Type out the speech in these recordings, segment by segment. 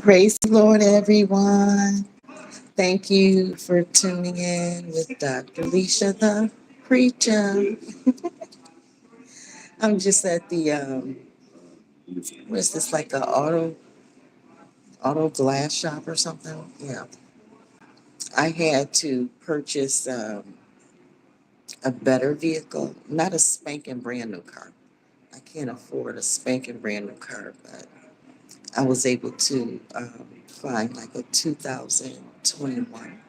Praise the Lord, everyone. Thank you for tuning in with Dr. Leisha, the preacher. I'm just at the what is this, like a auto glass shop or something? Yeah. I had to purchase a better vehicle, not a spanking brand new car. I can't afford a spanking brand new car, but I was able to find like a 2021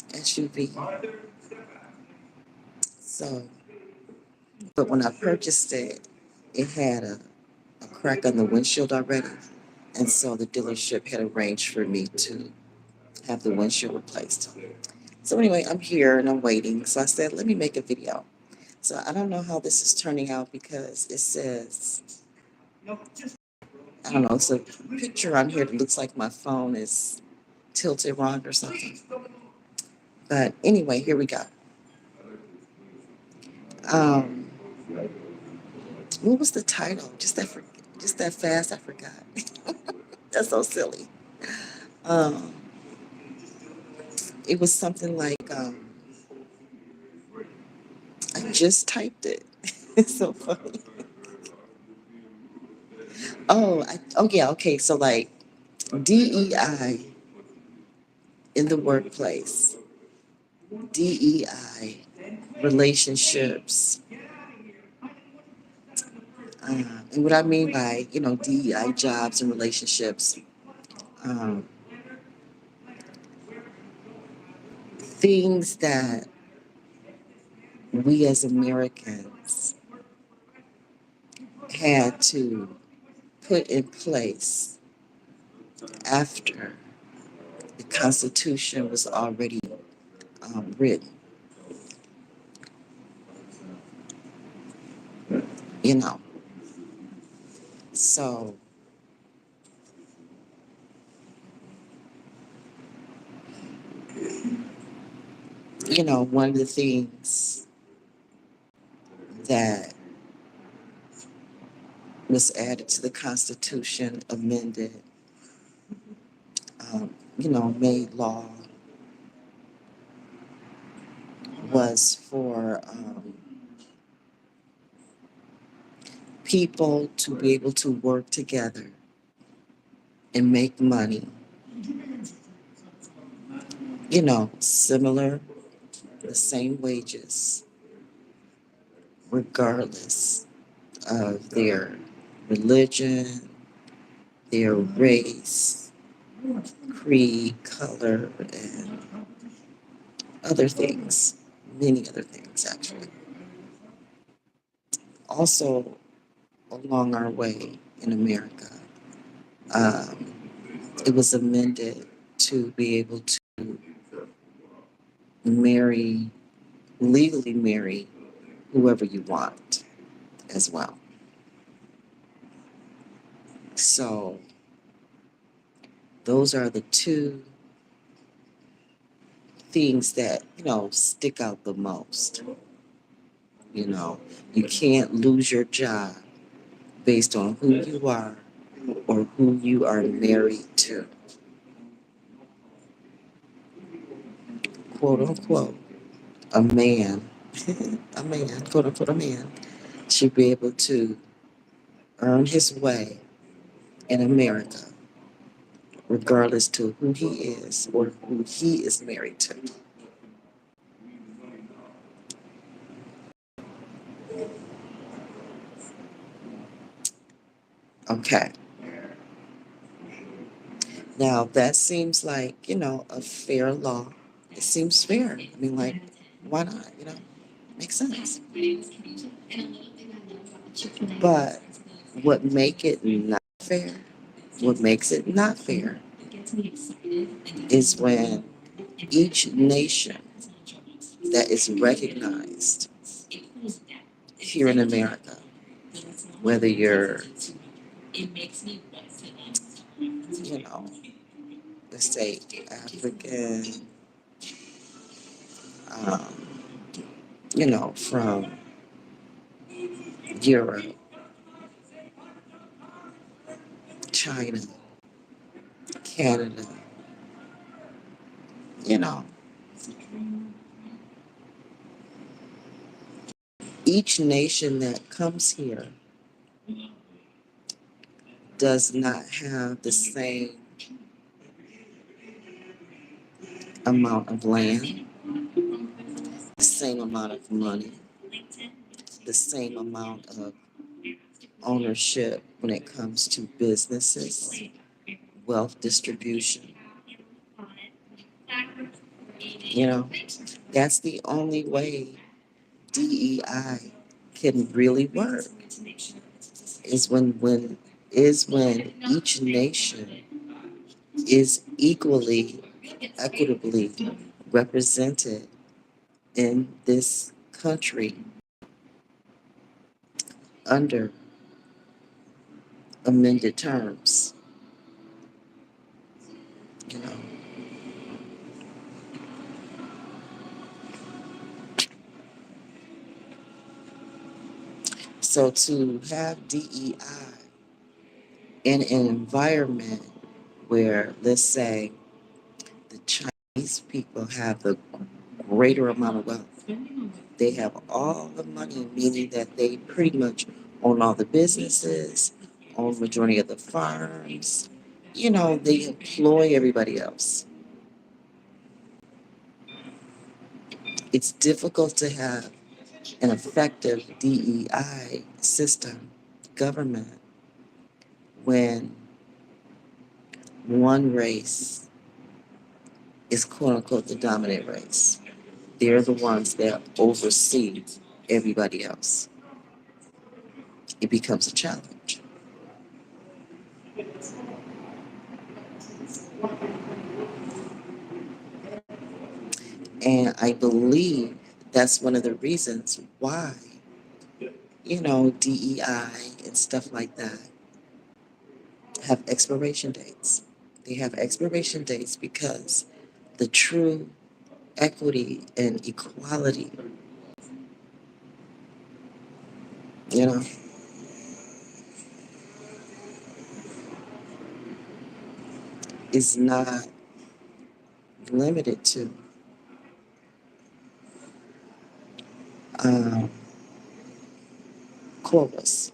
SUV. So, but when I purchased it, it had a crack on the windshield already. And so the dealership had arranged for me to have the windshield replaced. So anyway, I'm here and I'm waiting. So I said, let me make a video. So I don't know how this is turning out because it says, I don't know, it's a picture on here that looks like my phone is tilted wrong or something. But anyway, here we go. Um, what was the title? Just that fast, I forgot. That's so silly. Um, it was something like I just typed it. It's so funny. Oh yeah, okay. So like DEI in the workplace, DEI relationships, and what I mean by DEI jobs and relationships, um, things that we as Americans had to put in place after the Constitution was already written. You know, so one of the things that was added to the Constitution, amended, made law, was for people to be able to work together and make money, similar, the same wages, regardless of their religion, their race, creed, color, and other things, many other things actually. Also, along our way in America, um, it was amended to be able to marry, legally marry whoever you want as well. So those are the two things that, stick out the most. You know, you can't lose your job based on who you are or who you are married to. Quote unquote, a man, a man, quote unquote, a man should be able to earn his way in America, regardless to who he is or who he is married to. Okay. Now that seems like, a fair law. It seems fair. I mean, like, why not? Makes sense. But what make it not fair, what makes it not fair is when each nation that is recognized here in America, whether you're, let's say African, um, from Europe, China, Canada, you know, each nation that comes here does not have the same amount of land, the same amount of money, the same amount of ownership when it comes to businesses, wealth distribution. You know, that's the only way DEI can really work is when each nation is equally, equitably represented in this country under amended terms, you know. So to have DEI in an environment where, let's say, the Chinese people have the greater amount of wealth, they have all the money, meaning that they pretty much own all the businesses, own majority of the farms, you know, they employ everybody else. It's difficult to have an effective DEI system, government, when one race is quote unquote the dominant race. They're the ones that oversee everybody else. It becomes a challenge. And I believe that's one of the reasons why, you know, DEI and stuff like that have expiration dates. They have expiration dates because the true equity and equality, you know, is not limited to um, quotas.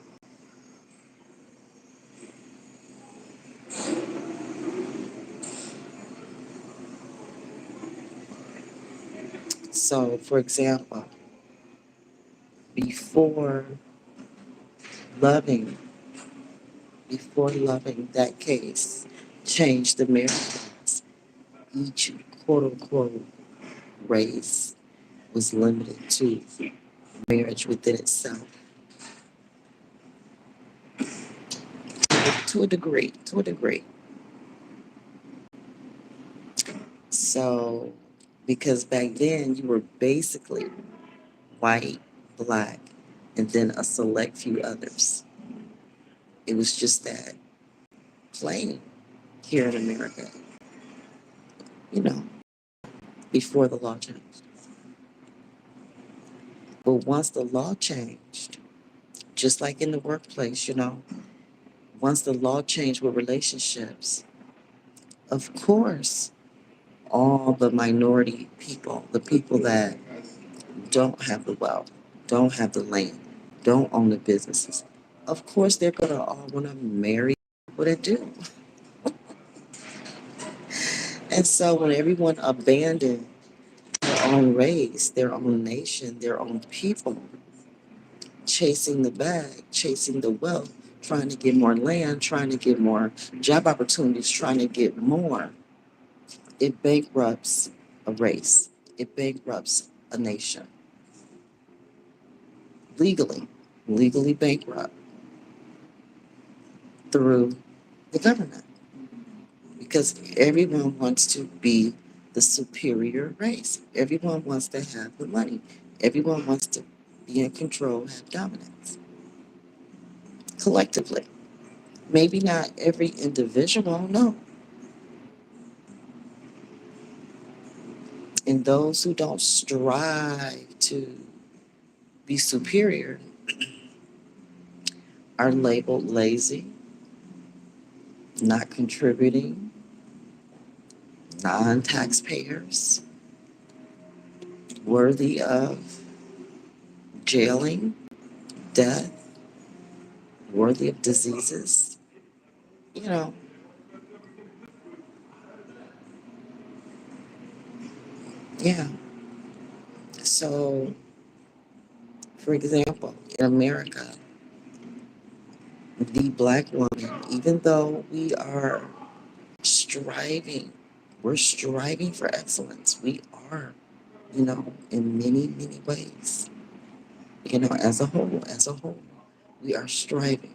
So, for example, before loving, before loving that case changed the marriage laws, each quote unquote race was limited to marriage within itself to a degree, to a degree. So, because back then you were basically white, black, and then a select few others. It was just that plain here in America, you know, before the law changed. But once the law changed, just like in the workplace, you know, once the law changed with relationships, of course, all the minority people, the people that don't have the wealth, don't have the land, don't own the businesses, of course they're going to all want to marry people that do. And so when everyone abandoned their own race, their own nation, their own people, chasing the bag, chasing the wealth, trying to get more land, trying to get more job opportunities, trying to get more, it bankrupts a race. It bankrupts a nation. Legally, legally bankrupt through the government because everyone wants to be the superior race. Everyone wants to have the money. Everyone wants to be in control, have dominance collectively. Maybe not every individual, no. And those who don't strive to be superior are labeled lazy, not contributing, non taxpayers, worthy of jailing, death, worthy of diseases. You know, yeah. So, for example, in America, the black woman, even though we are striving, we're striving for excellence. We are, in many, many ways, as a whole, we are striving.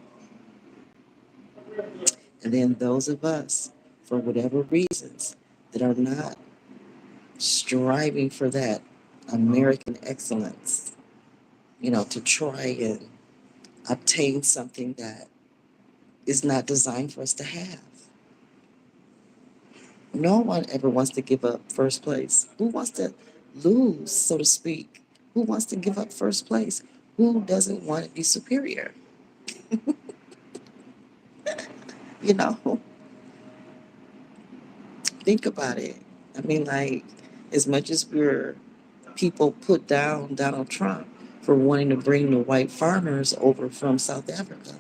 And then those of us, for whatever reasons, that are not striving for that American excellence, to try and obtain something that is not designed for us to have. No one ever wants to give up first place. Who wants to lose, so to speak? Who wants to give up first place? Who doesn't want to be superior? You know, think about it. I mean, like, as much as people put down Donald Trump for wanting to bring the white farmers over from South Africa,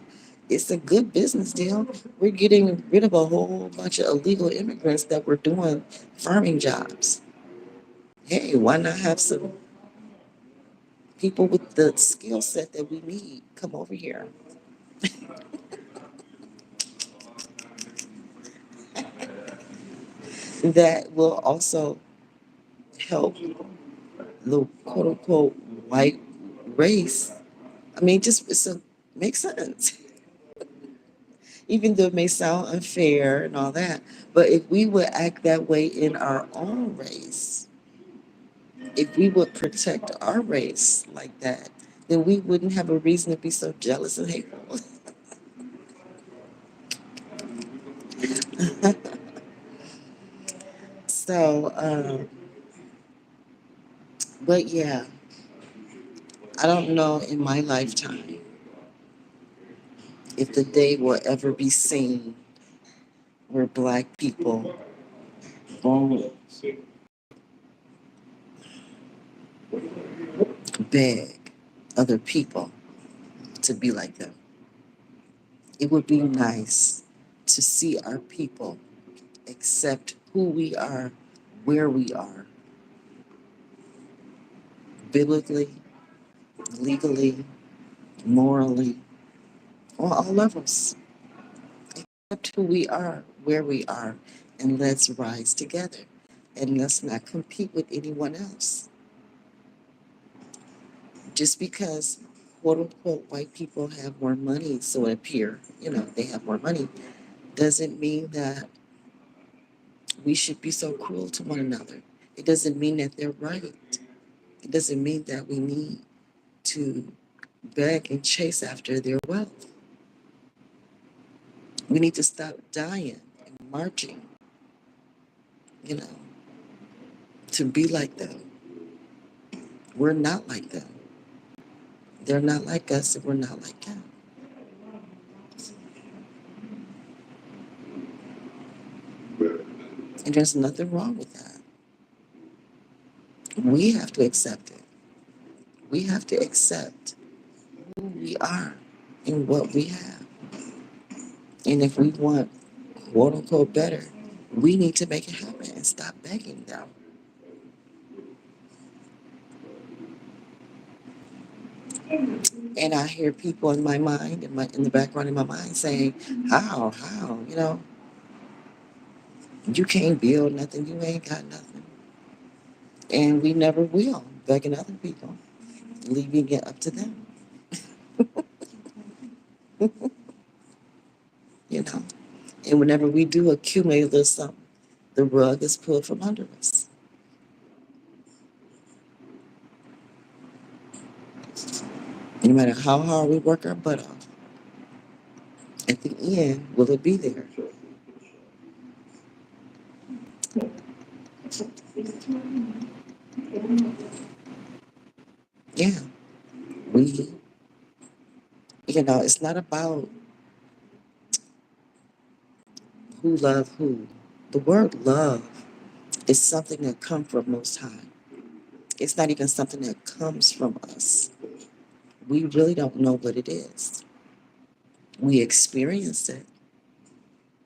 it's a good business deal. We're getting rid of a whole bunch of illegal immigrants that were doing farming jobs. Hey, why not have some people with the skill set that we need come over here? That will also help the quote unquote white race. I mean, just makes sense. Even though it may sound unfair and all that, but if we would act that way in our own race, if we would protect our race like that, then we wouldn't have a reason to be so jealous and hateful. So, but yeah, I don't know in my lifetime if the day will ever be seen where black people won't beg other people to be like them. It would be nice to see our people accept who we are, where we are, biblically, legally, morally, on all levels. Accept who we are, where we are, and let's rise together. And let's not compete with anyone else. Just because quote unquote white people have more money, so it appear, they have more money, doesn't mean that we should be so cruel to one another. It doesn't mean that they're right. It doesn't mean that we need to beg and chase after their wealth. We need to stop dying and marching, you know, to be like them. We're not like them. They're not like us, and we're not like them. And there's nothing wrong with that. We have to accept it. We have to accept who we are and what we have. And if we want quote unquote better, we need to make it happen and stop begging them. And I hear people in my mind, in the background in my mind saying, how, you can't build nothing, you ain't got nothing. And we never will, begging other people, leaving it up to them, you know. And whenever we do accumulate a little something, the rug is pulled from under us. No matter how hard we work our butt off, at the end, will it be there? Yeah, we, it's not about Who love who? The word love is something that comes from Most High. It's not even something that comes from us. We really don't know what it is. We experience it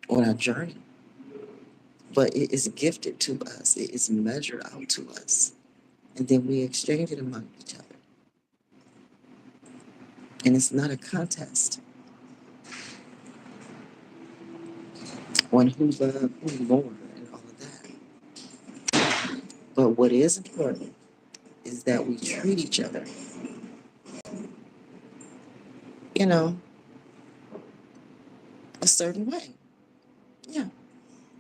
on our journey, but it is gifted to us. It is measured out to us. And then we exchange it among each other. And it's not a contest on who love who more and all of that. But what is important is that we treat each other, you know, a certain way. Yeah.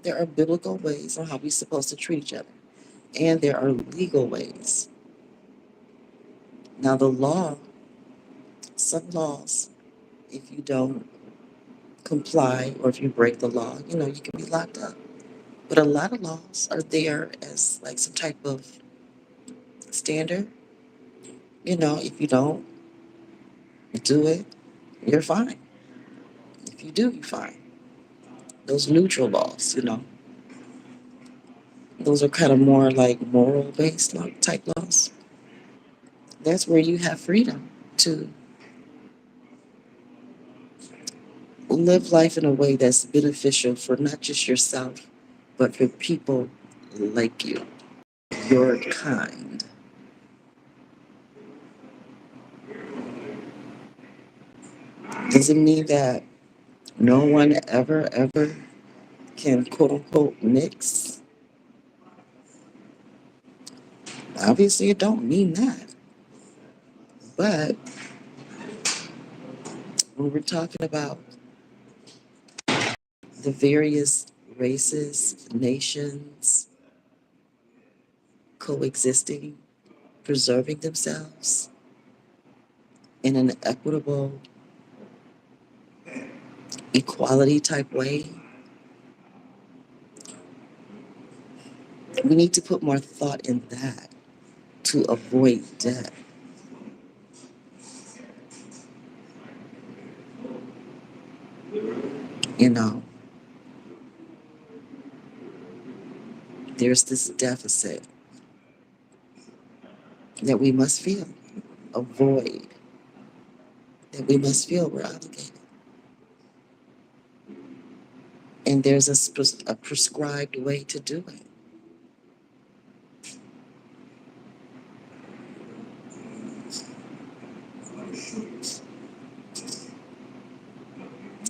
There are biblical ways on how we're supposed to treat each other. And there are legal ways. Now the law, some laws, if you don't comply or if you break the law, you can be locked up. But a lot of laws are there as like some type of standard. If you don't do it, you're fine. If you do, you're fine. Those neutral laws, those are kind of more like moral based type laws. That's where you have freedom to live life in a way that's beneficial for not just yourself, but for people like you, your kind. Doesn't mean that no one ever can quote unquote mix. Obviously, it don't mean that. But when we're talking about the various races, nations coexisting, preserving themselves in an equitable, equality type way, we need to put more thought in that to avoid death. You know, there's this deficit that we must feel, a void that we must feel we're obligated. And there's a prescribed way to do it.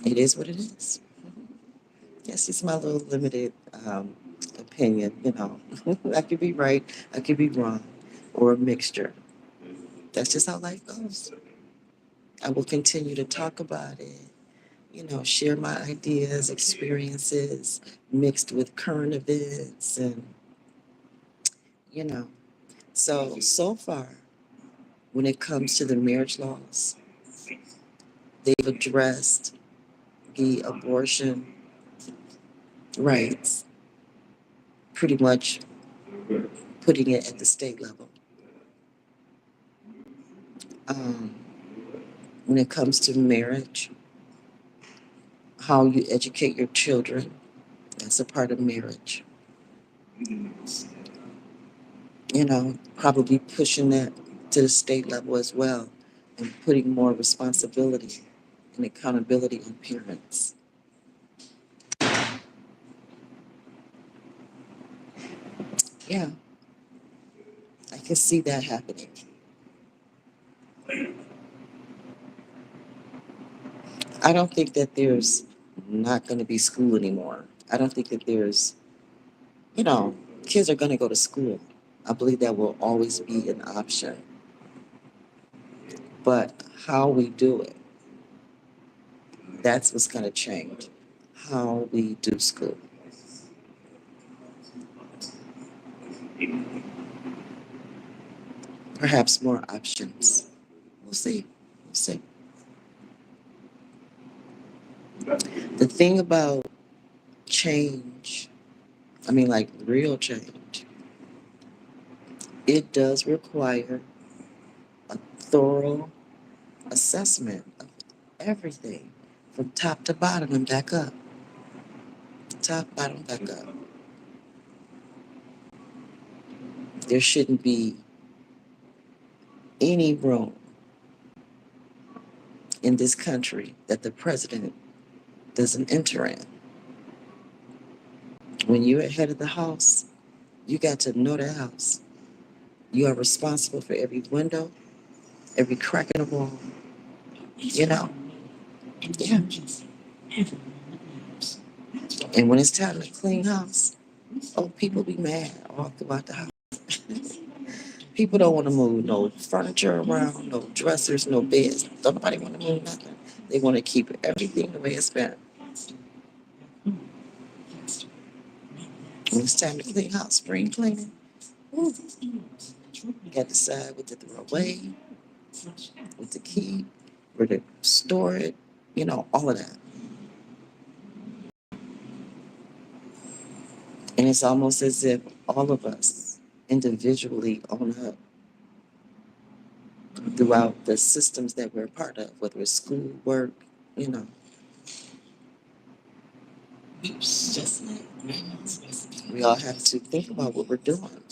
It is what it is. Yes, it's my little limited opinion. I could be right, I could be wrong, or a mixture. That's just how life goes. I will continue to talk about it, share my ideas, experiences mixed with current events. And, you know, so far, when it comes to the marriage laws, they've addressed the abortion rights, pretty much putting it at the state level. Um, when it comes to marriage, how you educate your children, that's a part of marriage. Probably pushing that to the state level as well and putting more responsibility and accountability on parents. Yeah, I can see that happening. I don't think that there's not going to be school anymore. I don't think that you know, kids are going to go to school. I believe that will always be an option. But how we do it, that's what's going to change. How we do school. Perhaps more options. We'll see. We'll see. The thing about change, I mean, like real change, it does require a thorough assessment of everything from top to bottom and back up top, bottom, back up. There shouldn't be any room in this country that the president doesn't enter in. When you're head of the house, you got to know the house. You are responsible for every window, every crack in the wall. You know, yeah. And when it's time to clean house, oh, people be mad all throughout the house. People don't want to move no furniture around, no dressers, no beds. Don't nobody want to move nothing. They want to keep everything the way it's been. When it's time to clean house, spring cleaning, ooh, you got to decide what to throw away, what to keep, where to store it, all of that. And it's almost as if all of us individually own up throughout the systems that we're a part of, whether it's school, work, you know. We all have to think about what we're doing,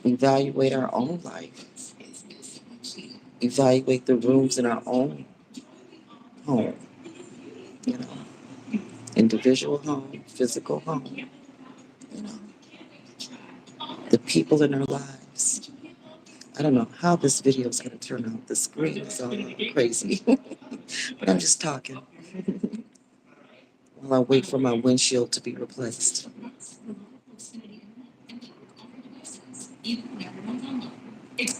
evaluate our own life, evaluate the rooms in our own home, you know, individual home, physical home, you know, the people in our lives. I don't know how this video is going to turn out. The screen is all crazy, but I'm just talking while I wait for my windshield to be replaced.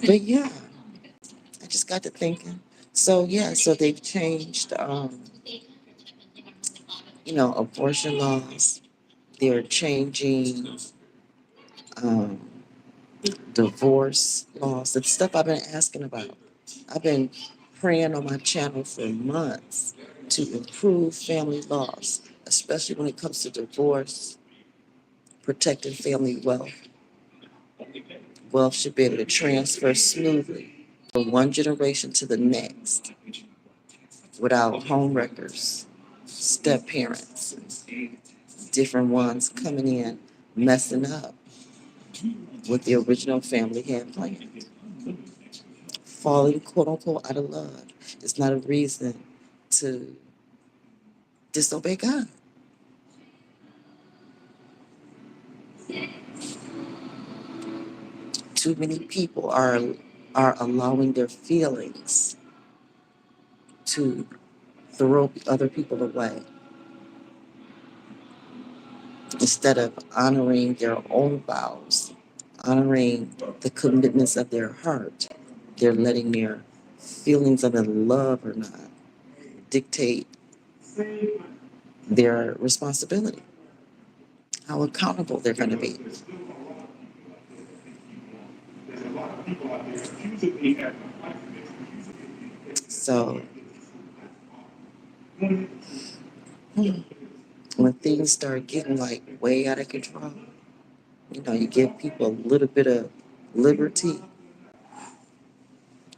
But yeah, I just got to thinking. So yeah, so they've changed, abortion laws. They're changing um, divorce laws. It's stuff I've been asking about. I've been praying on my channel for months to improve family laws, especially when it comes to divorce, protecting family wealth. Wealth should be able to transfer smoothly from one generation to the next without home wreckers, step parents, different ones coming in messing up what the original family had planned. Falling, quote unquote, out of love is not a reason to disobey God. Too many people are allowing their feelings to throw other people away instead of honoring their own vows, honoring the commitments of their heart. They're letting their feelings of in love or not dictate their responsibility, how accountable they're going to be. So when things start getting like way out of control, you give people a little bit of liberty,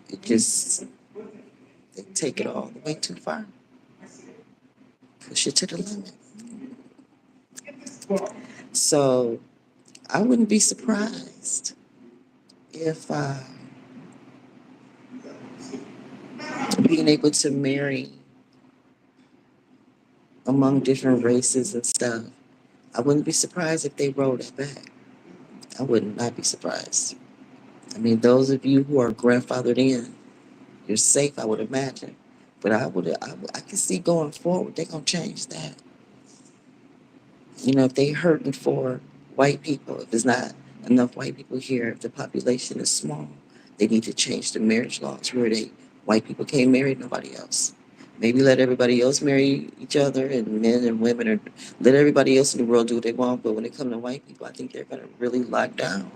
it just, they take it all the way too far, push it to the limit. So I wouldn't be surprised if being able to marry among different races and stuff, I wouldn't be surprised if they rolled it back. I would not be surprised. I mean, those of you who are grandfathered in, you're safe, I would imagine. But I can see going forward, they're going to change that. If they hurting for white people, if there's not enough white people here, if the population is small, they need to change the marriage laws where white people can't marry nobody else. Maybe let everybody else marry each other, and men and women, or let everybody else in the world do what they want. But when it comes to white people, I think they're going to really lock down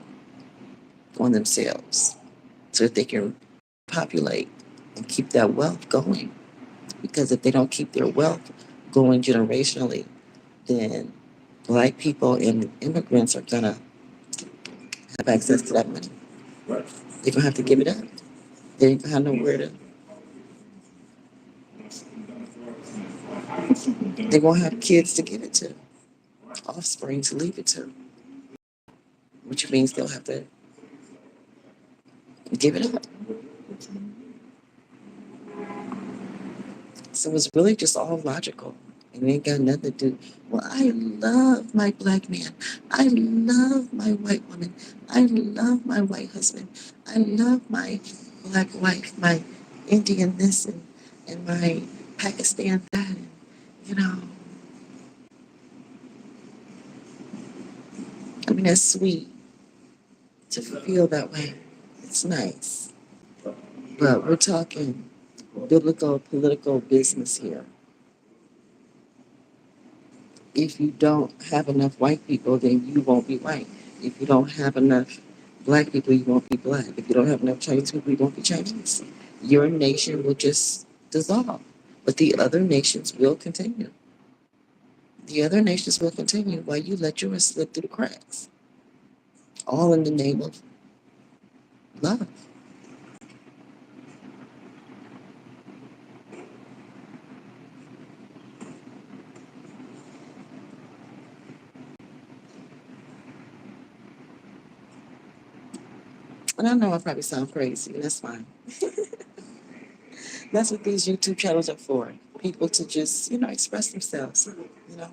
on themselves so that they can populate and keep that wealth going. Because if they don't keep their wealth going generationally, then black people and immigrants are gonna have access to that money. They're gonna have to give it up. They ain't gonna have nowhere to. They're going to have kids to give it to, offspring to leave it to, which means they'll have to give it up. So it's really just all logical. And it ain't got nothing to do. Well, I love my black man. I love my white woman. I love my white husband. I love my black wife, my Indian this and my Pakistan that. And, you know, I mean, that's sweet to feel that way. It's nice. But we're talking biblical, political business here. If you don't have enough white people, then you won't be white. If you don't have enough black people, you won't be black. If you don't have enough Chinese people, you won't be Chinese. Your nation will just dissolve. But the other nations will continue. The other nations will continue while you let yours slip through the cracks. All in the name of love. And I know I probably sound crazy, and that's fine. That's what these YouTube channels are for. People to just, express themselves, you know,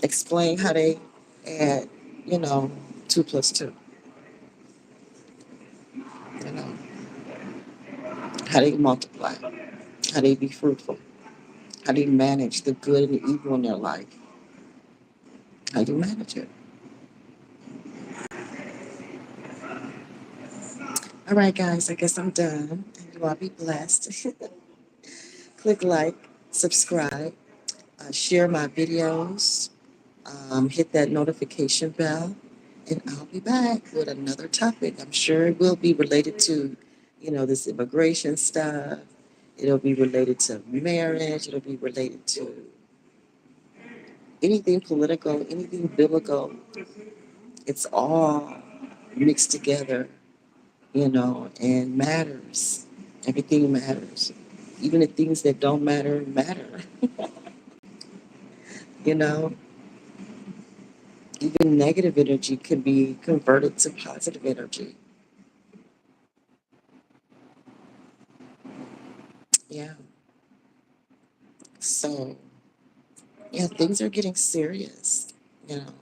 explain how they add, you know, two plus two, you know, how they multiply, how they be fruitful, how they manage the good and the evil in their life, how you manage it. All right, guys, I guess I'm done. And you all be blessed. Click like, subscribe, share my videos, hit that notification bell, and I'll be back with another topic. I'm sure it will be related to, this immigration stuff. It'll be related to marriage. It'll be related to anything political, anything biblical. It's all mixed together, and matters. Everything matters. Even the things that don't matter matter. You know, even negative energy can be converted to positive energy. Yeah. So, yeah, things are getting serious. You know,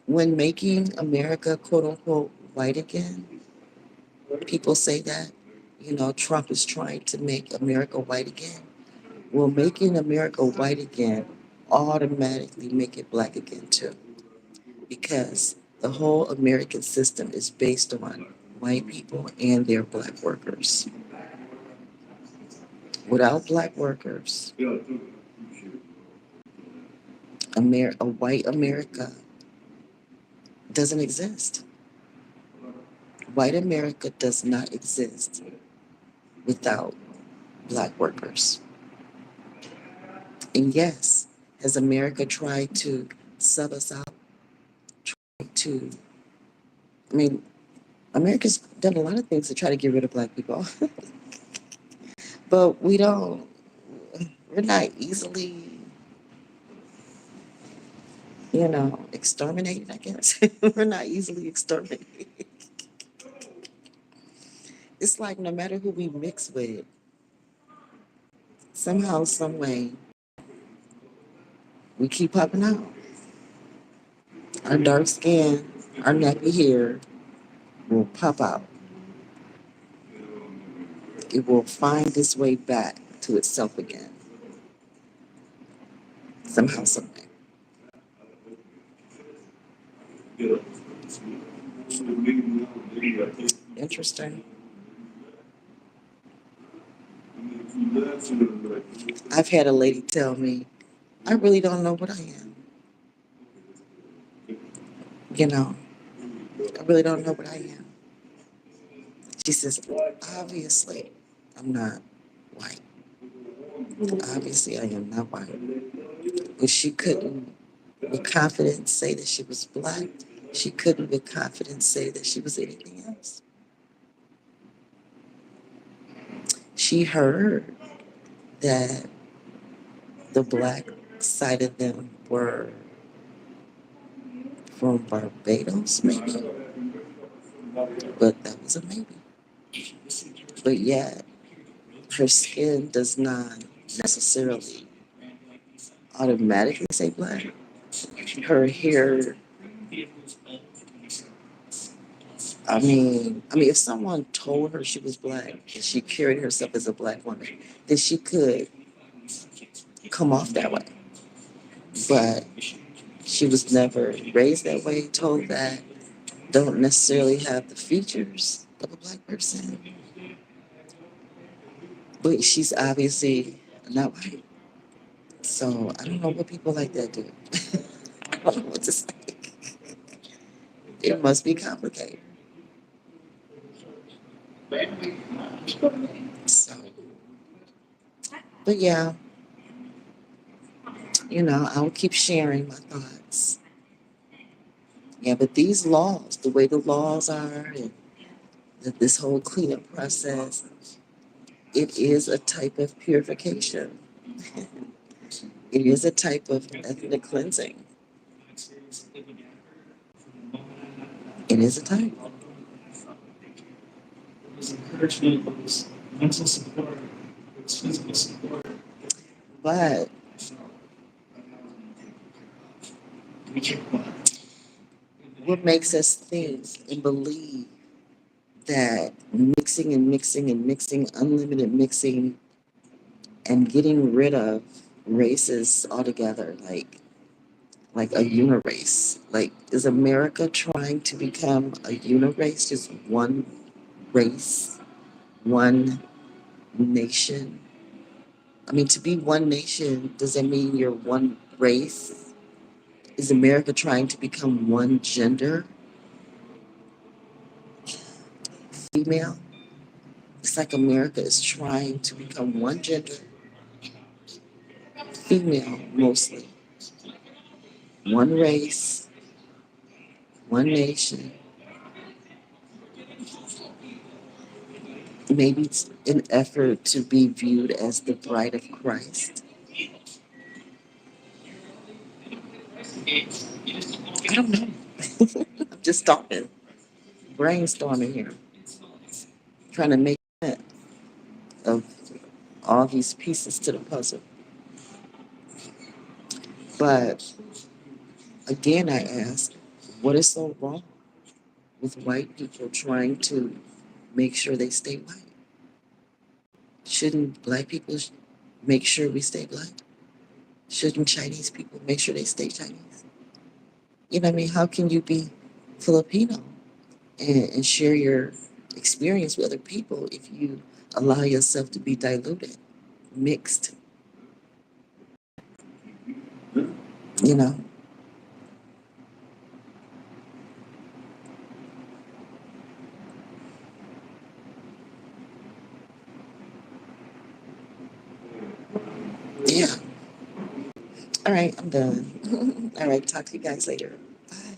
when making America quote unquote white again, people say that, Trump is trying to make America white again. Well, making America white again automatically make it black again too, because the whole American system is based on white people and their black workers. Without black workers, a white America doesn't exist. White America does not exist without black workers. And yes, has America tried to sub us out? To, I mean, America's done a lot of things to try to get rid of black people, but we're not easily, exterminated, I guess. We're not easily exterminated. It's like no matter who we mix with, somehow, some way, we keep popping out. Our dark skin, our nappy hair will pop out. It will find its way back to itself again, somehow, some way. Interesting. I've had a lady tell me, I really don't know what I am. You know, I really don't know what I am. She says, obviously, I'm not white. Obviously, I am not white. But she couldn't with confidence say that she was black. She couldn't with confidence say that she was anything else. she heard that the black side of them were from Barbados, maybe, but that was a maybe. But yet, her skin does not necessarily automatically say black. Her hair, if someone told her she was black and she carried herself as a black woman, then she could come off that way. But she was never raised that way, told that, don't necessarily have the features of a black person. But she's obviously not white. So I don't know what people like that do. I don't know what to say. It must be complicated. So, but yeah, I'll keep sharing my thoughts. Yeah, but these laws, the way the laws are, and this whole cleanup process, it is a type of purification. It is a type of ethnic cleansing. It is a type. But what makes us think and believe that mixing and mixing and mixing, unlimited mixing, and getting rid of races altogether, like a unirace. Like, is America trying to become a unirace, just one race, one nation? To be one nation, does that mean you're one race? Is America trying to become one gender, female? It's like America is trying to become one gender, female mostly, one race, one nation. Maybe it's an effort to be viewed as the bride of Christ. I don't know. I'm just talking, brainstorming here, trying to make sense of all these pieces to the puzzle. But again, I ask, what is so wrong with white people trying to make sure they stay white? Shouldn't black people make sure we stay black? Shouldn't Chinese people make sure they stay Chinese? You know what I mean? How can you be Filipino and share your experience with other people if you allow yourself to be diluted, mixed, you know? Yeah. All right, I'm done. All right, talk to you guys later. Bye.